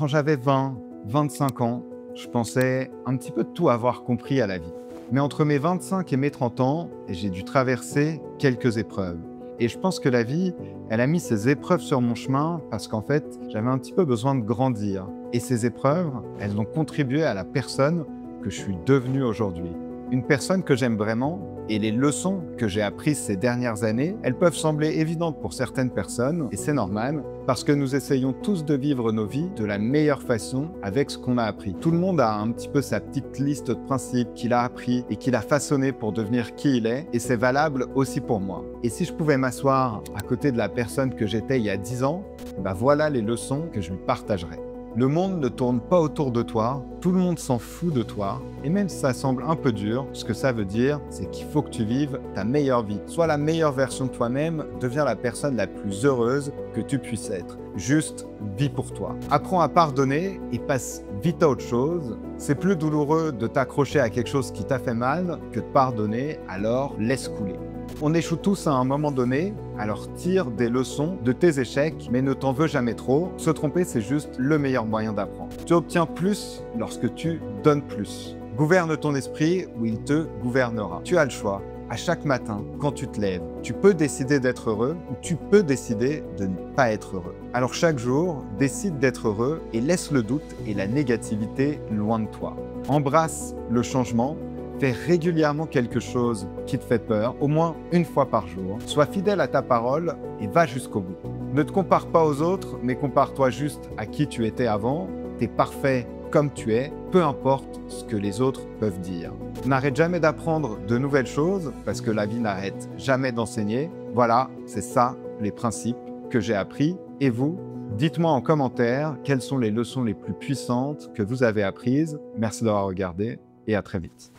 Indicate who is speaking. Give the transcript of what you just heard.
Speaker 1: Quand j'avais 20, 25 ans, je pensais un petit peu tout avoir compris à la vie. Mais entre mes 25 et mes 30 ans, j'ai dû traverser quelques épreuves. Et je pense que la vie, elle a mis ces épreuves sur mon chemin parce qu'en fait, j'avais un petit peu besoin de grandir. Et ces épreuves, elles ont contribué à la personne que je suis devenu aujourd'hui. Une personne que j'aime vraiment, et les leçons que j'ai apprises ces dernières années, elles peuvent sembler évidentes pour certaines personnes, et c'est normal, parce que nous essayons tous de vivre nos vies de la meilleure façon avec ce qu'on a appris. Tout le monde a un petit peu sa petite liste de principes qu'il a appris et qu'il a façonné pour devenir qui il est, et c'est valable aussi pour moi. Et si je pouvais m'asseoir à côté de la personne que j'étais il y a 10 ans, ben voilà les leçons que je lui partagerais. Le monde ne tourne pas autour de toi, tout le monde s'en fout de toi, et même si ça semble un peu dur, ce que ça veut dire, c'est qu'il faut que tu vives ta meilleure vie. Sois la meilleure version de toi-même, deviens la personne la plus heureuse que tu puisses être. Juste, vis pour toi. Apprends à pardonner et passe vite à autre chose. C'est plus douloureux de t'accrocher à quelque chose qui t'a fait mal que de pardonner, alors laisse couler. On échoue tous à un moment donné, alors tire des leçons de tes échecs, mais ne t'en veux jamais trop. Se tromper, c'est juste le meilleur moyen d'apprendre. Tu obtiens plus lorsque tu donnes plus. Gouverne ton esprit ou il te gouvernera. Tu as le choix. À chaque matin, quand tu te lèves, tu peux décider d'être heureux ou tu peux décider de ne pas être heureux. Alors chaque jour, décide d'être heureux et laisse le doute et la négativité loin de toi. Embrasse le changement. Fais régulièrement quelque chose qui te fait peur, au moins une fois par jour. Sois fidèle à ta parole et va jusqu'au bout. Ne te compare pas aux autres, mais compare-toi juste à qui tu étais avant. T'es parfait comme tu es, peu importe ce que les autres peuvent dire. N'arrête jamais d'apprendre de nouvelles choses, parce que la vie n'arrête jamais d'enseigner. Voilà, c'est ça les principes que j'ai appris. Et vous, dites-moi en commentaire quelles sont les leçons les plus puissantes que vous avez apprises. Merci d'avoir regardé et à très vite.